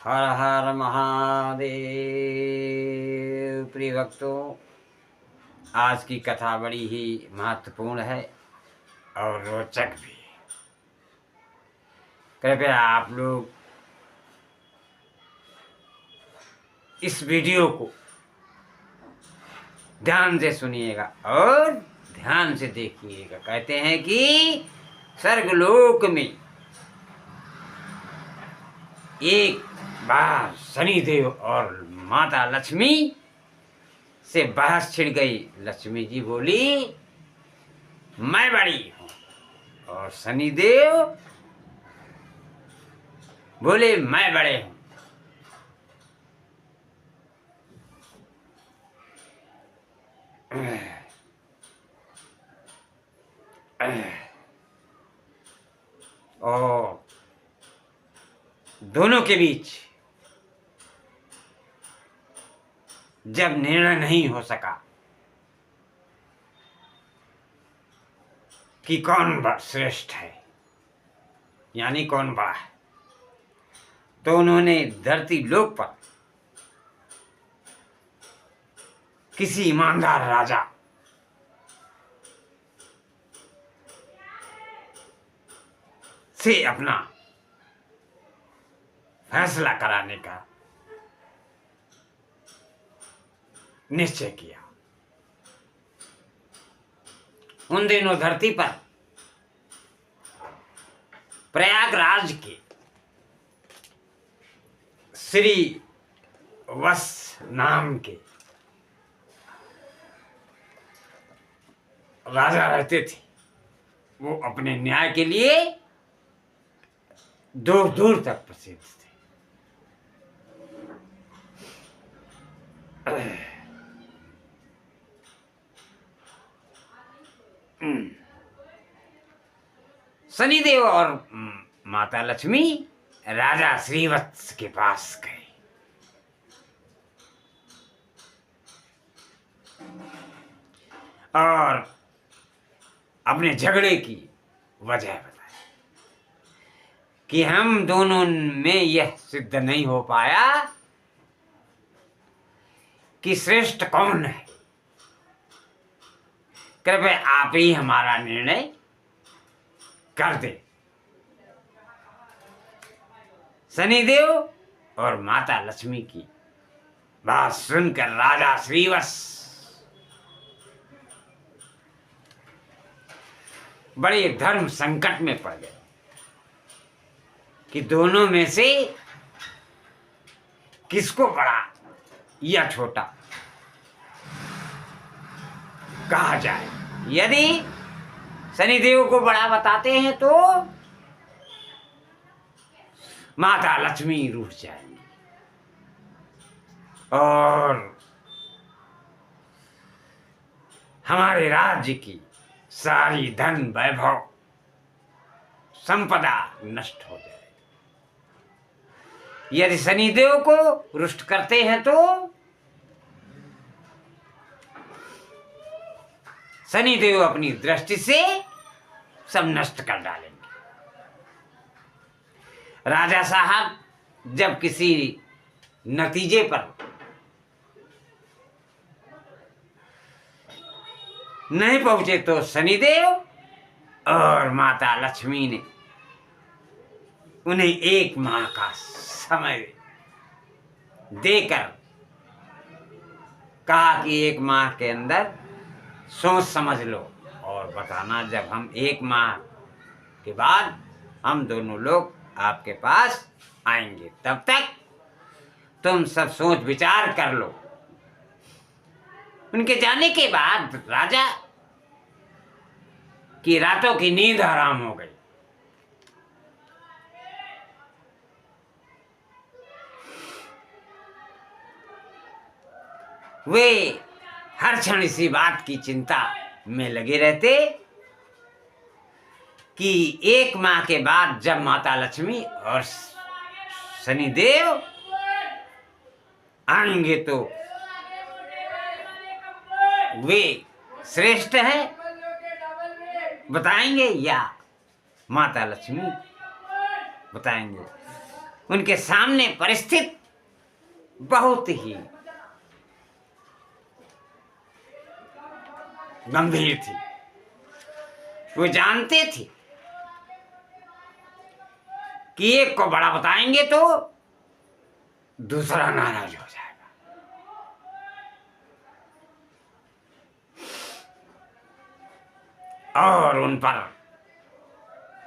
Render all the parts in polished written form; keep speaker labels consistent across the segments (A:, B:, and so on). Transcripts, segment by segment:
A: हर हर महादेव। प्रिय भक्तों, आज की कथा बड़ी ही महत्वपूर्ण है और रोचक भी। कृपया आप लोग इस वीडियो को ध्यान से सुनिएगा और ध्यान से देखिएगा। कहते हैं कि स्वर्गलोक में एक बार शनिदेव और माता लक्ष्मी से बहस छिड़ गई। लक्ष्मी जी बोली मैं बड़ी हूं और शनिदेव बोले मैं बड़े हूं। और दोनों के बीच जब निर्णय नहीं हो सका कि कौन श्रेष्ठ है, यानी कौन बड़ा है, तो उन्होंने धरती लोक पर किसी ईमानदार राजा से अपना फैसला कराने का निश्चय किया। उन दिनों धरती पर प्रयागराज के श्री वस नाम के राजा रहते थे। वो अपने न्याय के लिए दूर दूर तक प्रसिद्ध थे। शनिदेव और माता लक्ष्मी राजा श्रीवत्स के पास गए। और अपने झगड़े की वजह बताई कि हम दोनों में यह सिद्ध नहीं हो पाया कि श्रेष्ठ कौन है। कृपया आप ही हमारा निर्णय कर दे। शनिदेव और माता लक्ष्मी की बात सुनकर राजा श्रीवत्स बड़े धर्म संकट में पड़ गए कि दोनों में से किसको बड़ा या छोटा कहा जाए। यदि शनिदेव को बड़ा बताते हैं तो माता लक्ष्मी रूठ जाएंगी और हमारे राज्य की सारी धन वैभव संपदा नष्ट हो जाएगी। यदि शनिदेव को रुष्ट करते हैं तो शनिदेव अपनी दृष्टि से सब नष्ट कर डालेंगे। राजा साहब जब किसी नतीजे पर नहीं पहुंचे तो शनिदेव और माता लक्ष्मी ने उन्हें 1 माह का समय देकर कहा कि 1 माह के अंदर सोच समझ लो और बताना। जब हम 1 माह के बाद हम दोनों लोग आपके पास आएंगे, तब तक तुम सब सोच विचार कर लो। उनके जाने के बाद राजा की रातों की नींद हराम हो गई। वे हर क्षण इसी बात की चिंता में लगे रहते कि 1 माह के बाद जब माता लक्ष्मी और शनिदेव आएंगे तो वे श्रेष्ठ हैं बताएंगे या माता लक्ष्मी बताएंगे। उनके सामने परिस्थिति बहुत ही गंभीर थी। वो जानते थे कि एक को बड़ा बताएंगे तो दूसरा नाराज हो जाएगा, और उन पर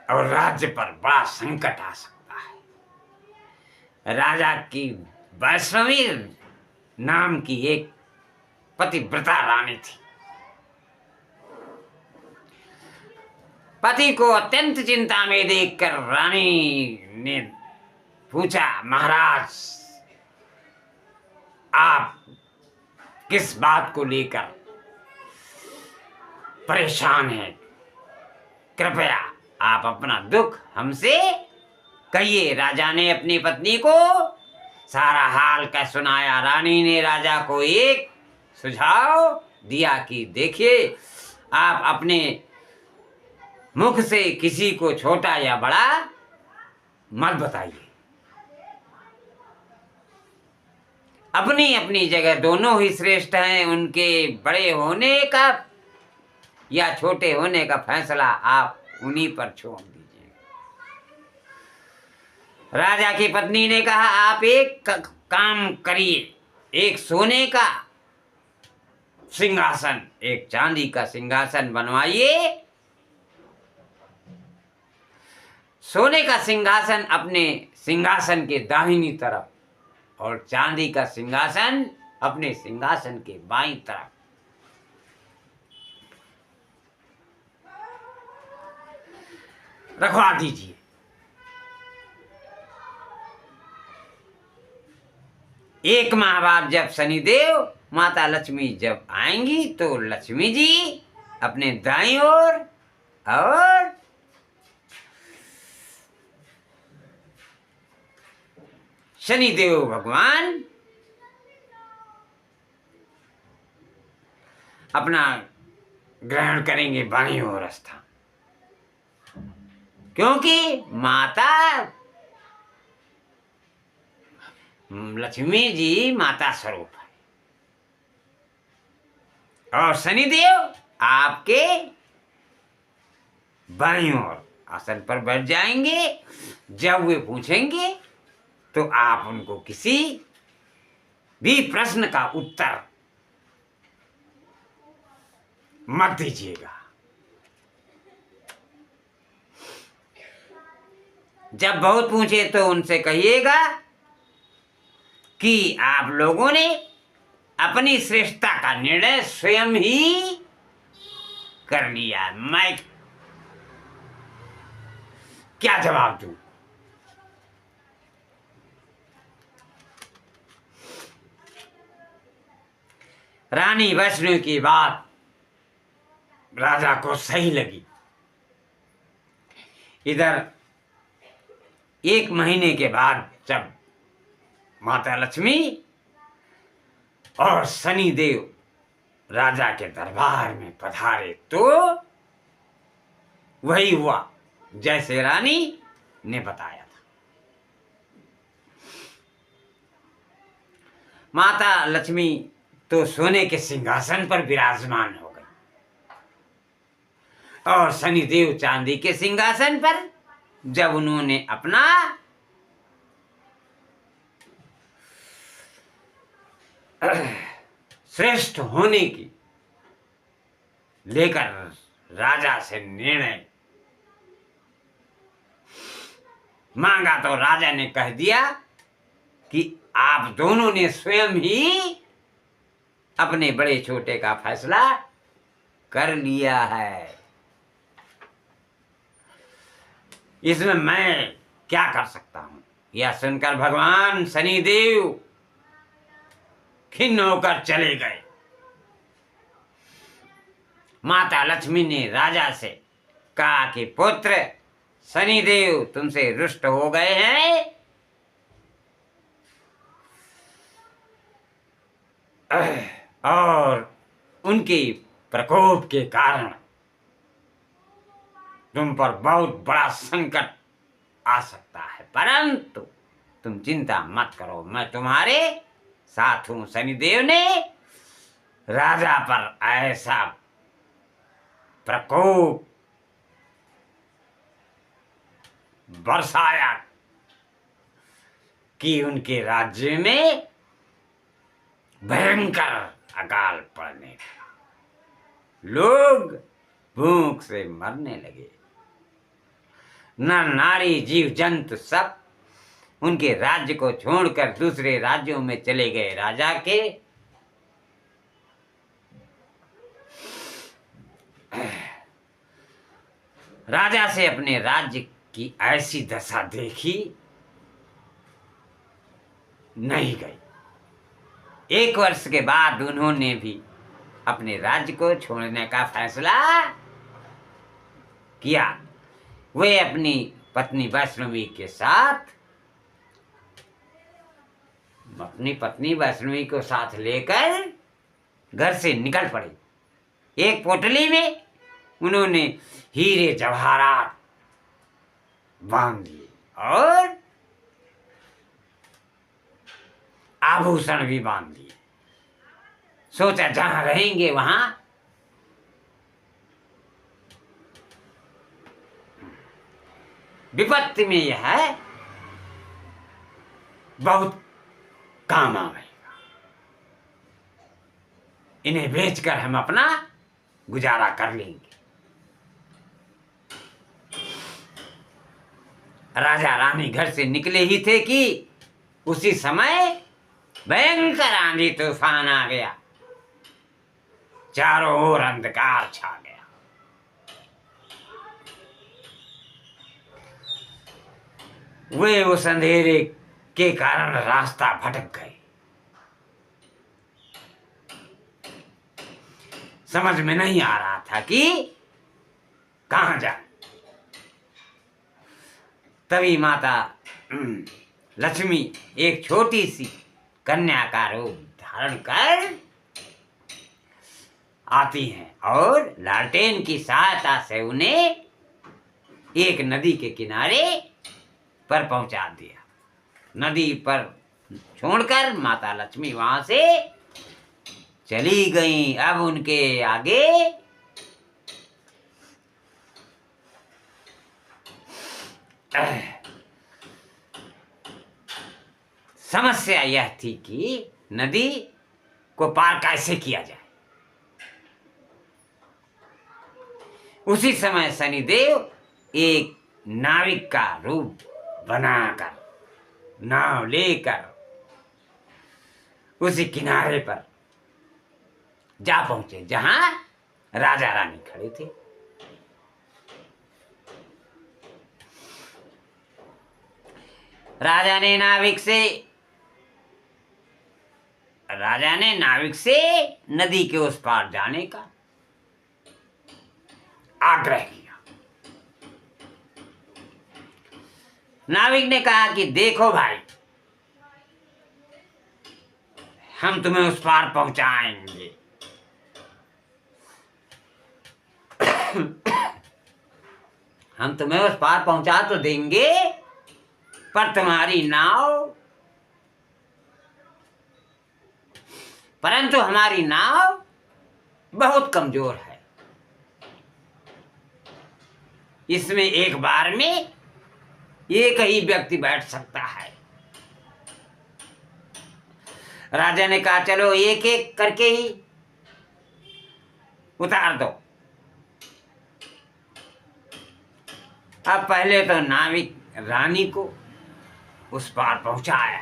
A: और राज्य पर बड़ा संकट आ सकता है। राजा की वैष्णवी नाम की एक पतिव्रता रानी थी। पति को अत्यंत चिंता में देखकर रानी ने पूछा, महाराज आप किस बात को लेकर परेशान हैं? कृपया आप अपना दुख हमसे कहिए। राजा ने अपनी पत्नी को सारा हाल का सुनाया। रानी ने राजा को एक सुझाव दिया कि देखिए, आप अपने मुख से किसी को छोटा या बड़ा मत बताइए। अपनी अपनी जगह दोनों ही श्रेष्ठ हैं। उनके बड़े होने का या छोटे होने का फैसला आप उन्हीं पर छोड़ दीजिए। राजा की पत्नी ने कहा, आप एक काम करिए, एक सोने का सिंहासन, एक चांदी का सिंहासन बनवाइए। सोने का सिंहासन अपने सिंहासन के दाहिनी तरफ और चांदी का सिंहासन अपने सिंहासन के बाईं तरफ रखवा दीजिए। एक माह बाद जब शनिदेव माता लक्ष्मी जब आएंगी तो लक्ष्मी जी अपने दाईं ओर और शनिदेव भगवान अपना ग्रहण करेंगे बाईं ओर स्थान, क्योंकि माता लक्ष्मी जी माता स्वरूप है और शनिदेव आपके बाईं ओर आसन पर बैठ जाएंगे। जब वे पूछेंगे तो आप उनको किसी भी प्रश्न का उत्तर मत दीजिएगा। जब बहुत पूछे तो उनसे कहिएगा कि आप लोगों ने अपनी श्रेष्ठता का निर्णय स्वयं ही कर लिया, मैं क्या जवाब दूं। रानी वैष्णवी की बात राजा को सही लगी। इधर एक महीने के बाद जब माता लक्ष्मी और शनिदेव राजा के दरबार में पधारे तो वही हुआ जैसे रानी ने बताया था। माता लक्ष्मी तो सोने के सिंहासन पर विराजमान हो गई और शनिदेव चांदी के सिंहासन पर। जब उन्होंने अपना श्रेष्ठ होने की लेकर राजा से निर्णय मांगा तो राजा ने कह दिया कि आप दोनों ने स्वयं ही अपने बड़े छोटे का फैसला कर लिया है, इसमें मैं क्या कर सकता हूं। यह सुनकर भगवान शनिदेव खिन्न होकर चले गए। माता लक्ष्मी ने राजा से कहा कि पुत्र शनिदेव तुमसे रुष्ट हो गए हैं और उनके प्रकोप के कारण तुम पर बहुत बड़ा संकट आ सकता है, परंतु तुम चिंता मत करो, मैं तुम्हारे साथ हूं। शनिदेव ने राजा पर ऐसा प्रकोप बरसाया कि उनके राज्य में भयंकर अकाल पड़ने लगा। लोग भूख से मरने लगे। नर नारी जीव जंतु सब उनके राज्य को छोड़कर दूसरे राज्यों में चले गए। राजा के राजा से अपने राज्य की ऐसी दशा देखी नहीं गई। 1 वर्ष के बाद उन्होंने भी अपने राज्य को छोड़ने का फैसला किया। वे अपनी पत्नी वैष्णवी के साथ को साथ लेकर घर से निकल पड़े। एक पोटली में उन्होंने हीरे जवाहरात बांध दिए और आभूषण भी बांध दिए। सोचा जहां रहेंगे वहां विपत्ति में यह बहुत काम आएगा। इन्हें बेचकर हम अपना गुजारा कर लेंगे। राजा रानी घर से निकले ही थे कि उसी समय भयंकर आंधी तूफान आ गया। चारों ओर अंधकार छा गया। वे उस अंधेरे के कारण रास्ता भटक गए। समझ में नहीं आ रहा था कि कहां जाए। तभी माता लक्ष्मी एक छोटी सी कन्या का रूप धारण कर आती हैं और लालटेन की सहायता से उन्हें एक नदी के किनारे पर पहुंचा दिया। नदी पर छोड़कर माता लक्ष्मी वहां से चली गई। अब उनके आगे समस्या यह थी कि नदी को पार कैसे किया जाए। उसी समय शनिदेव एक नाविक का रूप बनाकर नाव लेकर उसी किनारे पर जा पहुंचे जहां राजा रानी खड़े थे। राजा ने नाविक से नदी के उस पार जाने का आग्रह किया। नाविक ने कहा कि देखो भाई, हम तुम्हें उस पार पहुंचाएंगे। हम तुम्हें उस पार पहुंचा तो देंगे, पर परंतु हमारी नाव बहुत कमजोर है। इसमें एक बार में एक ही व्यक्ति बैठ सकता है। राजा ने कहा चलो एक एक करके ही उतार दो। अब पहले तो नाविक रानी को उस पार पहुंचाया,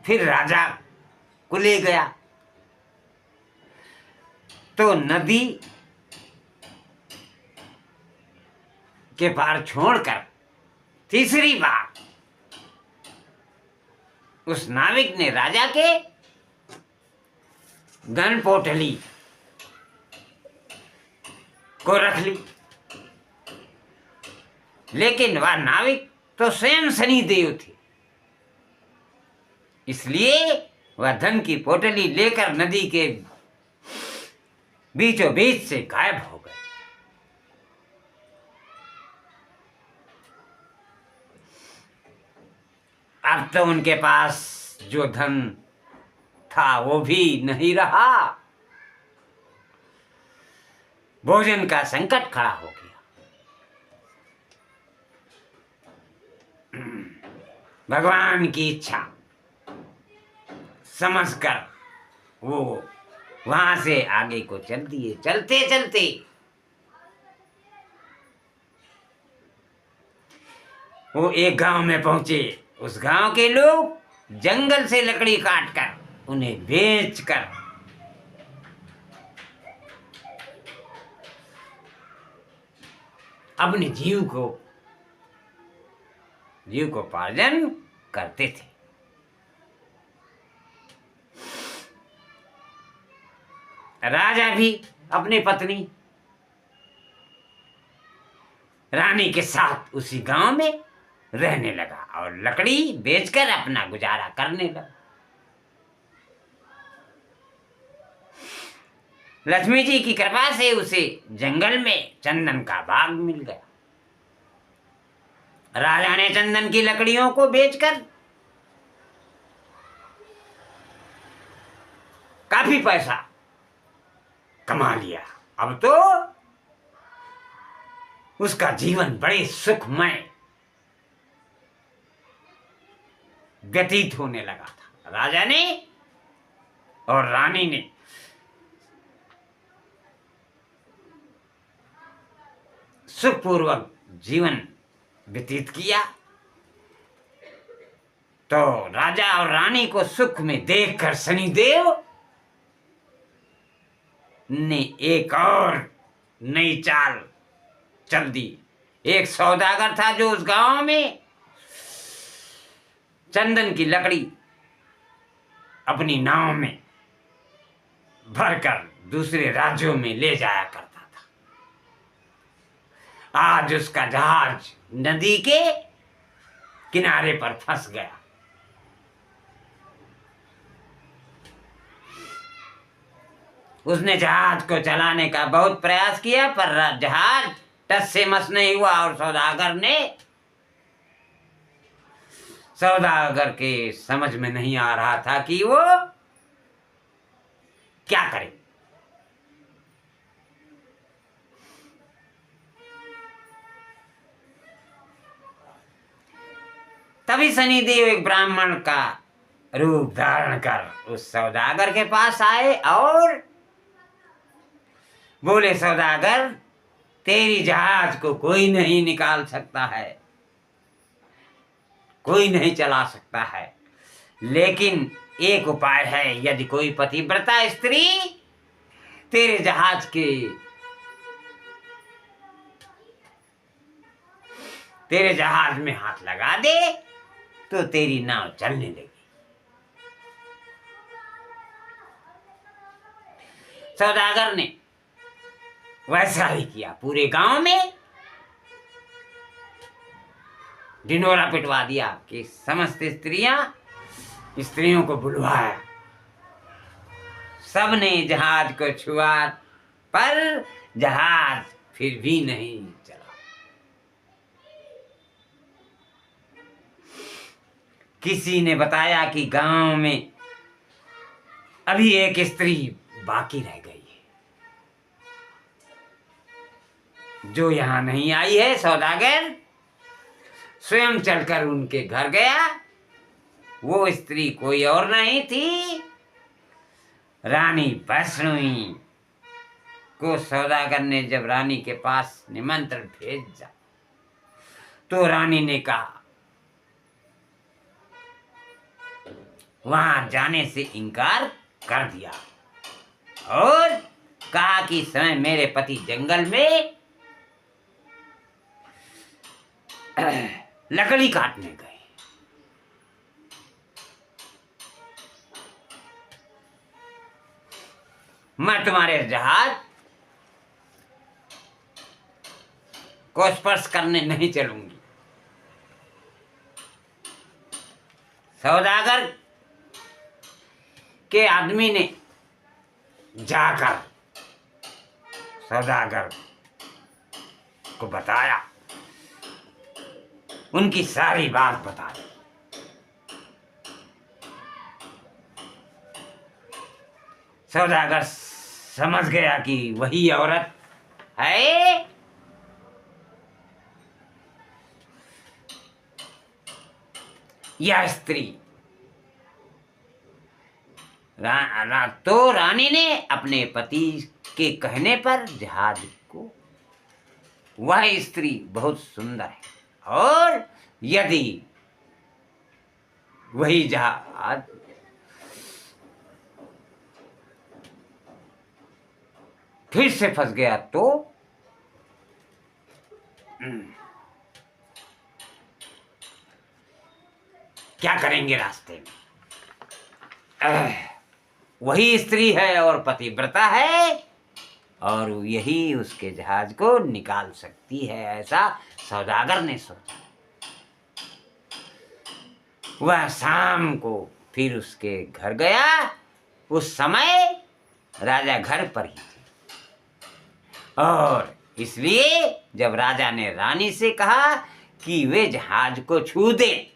A: फिर राजा को ले गया। तो नदी के पार छोड़कर तीसरी बार उस नाविक ने राजा के गन पोटली को रख ली। लेकिन वह नाविक तो स्वयं शनिदेव थे, इसलिए वह धन की पोटली लेकर नदी के बीचों बीच से गायब हो गए। अब तो उनके पास जो धन था वो भी नहीं रहा, भोजन का संकट खड़ा हो गया। भगवान की इच्छा समझकर वो वहां से आगे को चल दिए। चलते चलते वो एक गांव में पहुंचे। उस गांव के लोग जंगल से लकड़ी काटकर उन्हें बेचकर अपने जीव को पार्जन करते थे। राजा भी अपनी पत्नी रानी के साथ उसी गांव में रहने लगा और लकड़ी बेचकर अपना गुजारा करने लगा। लक्ष्मी जी की कृपा से उसे जंगल में चंदन का बाग मिल गया। राजा ने चंदन की लकड़ियों को बेचकर काफी पैसा कमा लिया। अब तो उसका जीवन बड़े सुखमय व्यतीत होने लगा था। राजा ने और रानी ने सुखपूर्वक जीवन व्यतीत किया। तो राजा और रानी को सुख में देखकर शनिदेव ने एक और नई चाल चल दी। एक सौदागर था जो उस गांव में चंदन की लकड़ी अपनी नाव में भरकर दूसरे राज्यों में ले जाया करता था। आज उसका जहाज नदी के किनारे पर फंस गया। उसने जहाज को चलाने का बहुत प्रयास किया पर जहाज टस से मस नहीं हुआ और सौदागर के समझ में नहीं आ रहा था कि वो क्या करे। तभी शनिदेव एक ब्राह्मण का रूप धारण कर उस सौदागर के पास आए और बोले, सौदागर, तेरी जहाज को कोई नहीं निकाल सकता है, कोई नहीं चला सकता है, लेकिन एक उपाय है। यदि कोई पतिव्रता स्त्री तेरे जहाज में हाथ लगा दे तो तेरी नाव चलने लगी। सौदागर ने वैसा ही किया। पूरे गांव में ढिंढोरा पिटवा दिया कि समस्त स्त्रियों को बुलवाया। सबने जहाज को छुआ पर जहाज फिर भी नहीं चला। किसी ने बताया कि गांव में अभी एक स्त्री बाकी रह गई है जो यहां नहीं आई है। सौदागर स्वयं चलकर उनके घर गया। वो स्त्री कोई और नहीं थी, रानी वैष्णवी को सौदागर ने जब रानी के पास निमंत्रण भेजा तो रानी ने कहा वहां जाने से इनकार कर दिया और कहा कि समय मेरे पति जंगल में लकड़ी काटने गए, मैं तुम्हारे जहाज को स्पर्श करने नहीं चलूंगी। सौदागर के आदमी ने जाकर सौदागर को बताया, उनकी सारी बात बताई। सौदागर समझ गया कि वही औरत है। यह स्त्री तो रानी ने अपने पति के कहने पर जहाज को, वह स्त्री बहुत सुंदर है और यदि वही जहाज फिर से फंस गया तो क्या करेंगे रास्ते में? वही स्त्री है और पतिव्रता है और यही उसके जहाज को निकाल सकती है, ऐसा सौदागर ने सोचा। वह शाम को फिर उसके घर गया। उस समय राजा घर पर ही थे और इसलिए जब राजा ने रानी से कहा कि वे जहाज को छू दे,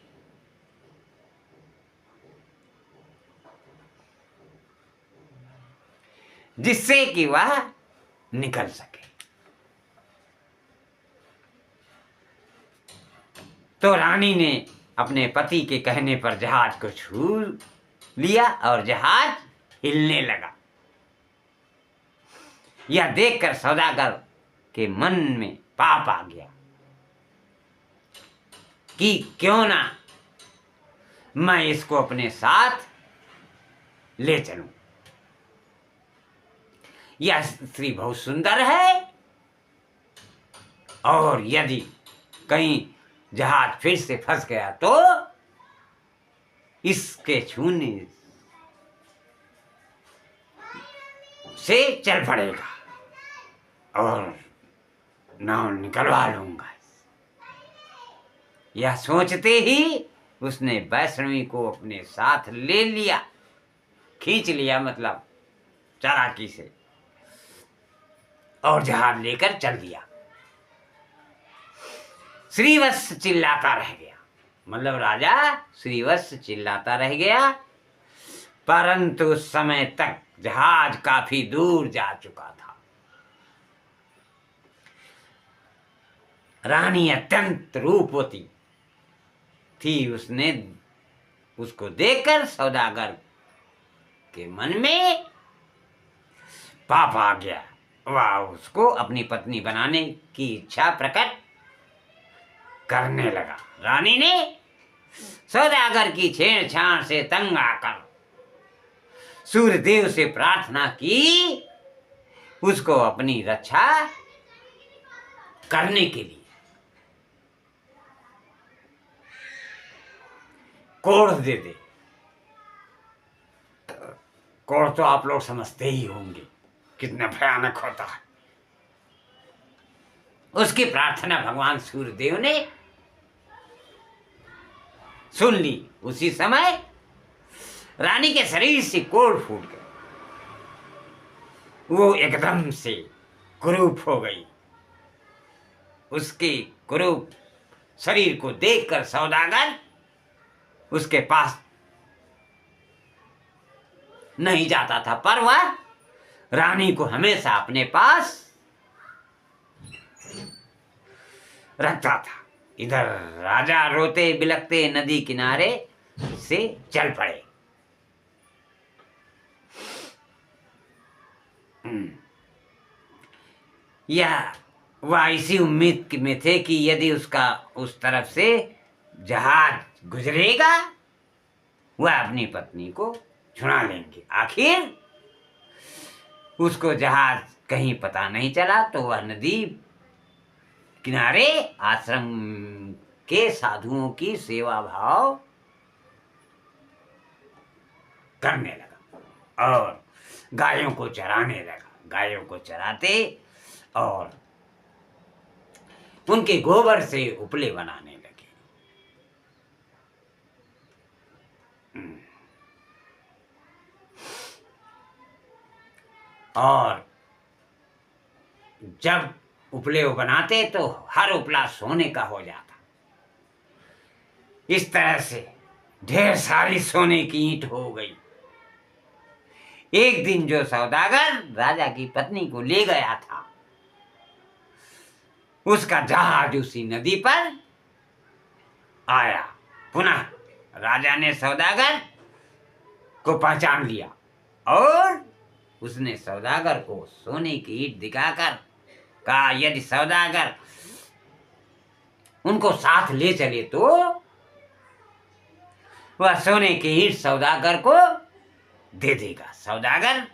A: जिससे कि वह निकल सके, तो रानी ने अपने पति के कहने पर जहाज को छू लिया और जहाज हिलने लगा। यह देखकर सौदागर के मन में पाप आ गया कि क्यों ना मैं इसको अपने साथ ले चलूं। यह स्त्री बहुत सुंदर है और यदि कहीं जहाज फिर से फंस गया तो इसके छूने से चल पड़ेगा और नाव निकलवा लूंगा। यह सोचते ही उसने वैष्णवी को अपने साथ ले लिया, खींच लिया मतलब चालाकी से, और जहाज लेकर चल दिया। श्रीवत्स चिल्लाता रह गया, मतलब राजा श्रीवत्स चिल्लाता रह गया, परंतु उस समय तक जहाज काफी दूर जा चुका था। रानी अत्यंत रूपवती थी। उसको देखकर सौदागर के मन में पाप आ गया। वह उसको अपनी पत्नी बनाने की इच्छा प्रकट करने लगा। रानी ने सौदागर की छेड़छाड़ से तंग आकर सूर्यदेव से प्रार्थना की उसको अपनी रक्षा करने के लिए। कोढ़ दे दे। कोढ़ तो आप लोग समझते ही होंगे कितना भयानक होता है। उसकी प्रार्थना भगवान सूर्यदेव ने सुन ली। उसी समय रानी के शरीर से कोढ़ फूट गए। वो एकदम से कुरूप हो गई। उसके कुरूप शरीर को देखकर सौदागर उसके पास नहीं जाता था, पर वह रानी को हमेशा अपने पास रखता था। इधर राजा रोते बिलखते नदी किनारे से चल पड़े। या वह इसी उम्मीद में थे कि यदि उसका उस तरफ से जहाज गुजरेगा वह अपनी पत्नी को छुड़ा लेंगे। आखिर उसको जहाज कहीं पता नहीं चला तो वह नदी किनारे आश्रम के साधुओं की सेवा भाव करने लगा और गायों को चराने लगा। गायों को चराते और उनके गोबर से उपले बनाने लगे। और जब उपले वो बनाते तो हर उपला सोने का हो जाता। इस तरह से ढेर सारी सोने की ईंट हो गई। एक दिन जो सौदागर राजा की पत्नी को ले गया था, उसका जहाज उसी नदी पर आया। पुनः राजा ने सौदागर को पहचान लिया और उसने सौदागर को सोने की ईंट दिखाकर कहा, यदि सौदागर उनको साथ ले चले तो वह सोने की ईंट सौदागर को दे देगा। सौदागर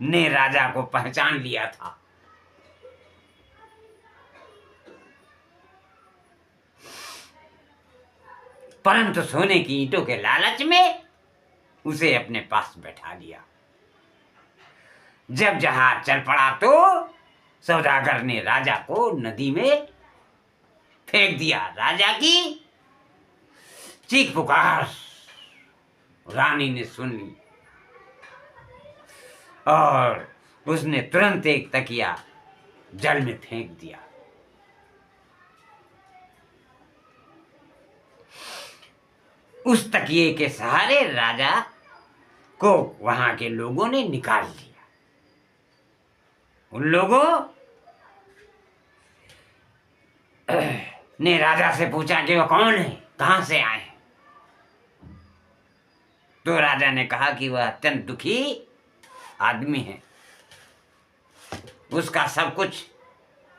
A: ने राजा को पहचान लिया था। परंतु सोने की ईंटों के लालच में उसे अपने पास बैठा लिया। जब जहाज चल पड़ा तो सौदागर ने राजा को नदी में फेंक दिया। राजा की चीख पुकार रानी ने सुन ली और उसने तुरंत एक तकिया जल में फेंक दिया। उस तकिए के सहारे राजा को वहां के लोगों ने निकाल लिया। उन लोगों ने राजा से पूछा कि वो कौन है, कहां से आए हैं। तो राजा ने कहा कि वह अत्यंत दुखी आदमी है, उसका सब कुछ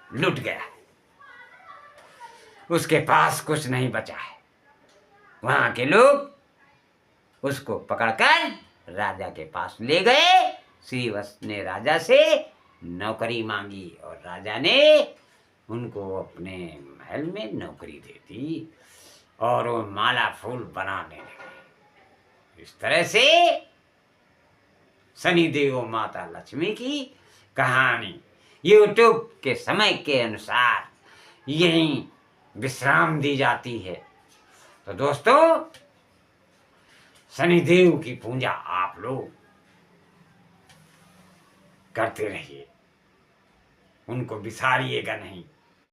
A: लूट गया है, उसके पास कुछ नहीं बचा है। वहां के लोग उसको पकड़कर राजा के पास ले गए। श्रीवत्स ने राजा से नौकरी मांगी और राजा ने उनको अपने महल में नौकरी दे दी और वो माला फूल बनाने लगे। इस तरह से शनिदेव और माता लक्ष्मी की कहानी यूट्यूब के समय के अनुसार यहीं विश्राम दी जाती है। तो दोस्तों, शनिदेव की पूजा आप लोग करते रहिए, उनको बिसारिएगा नहीं।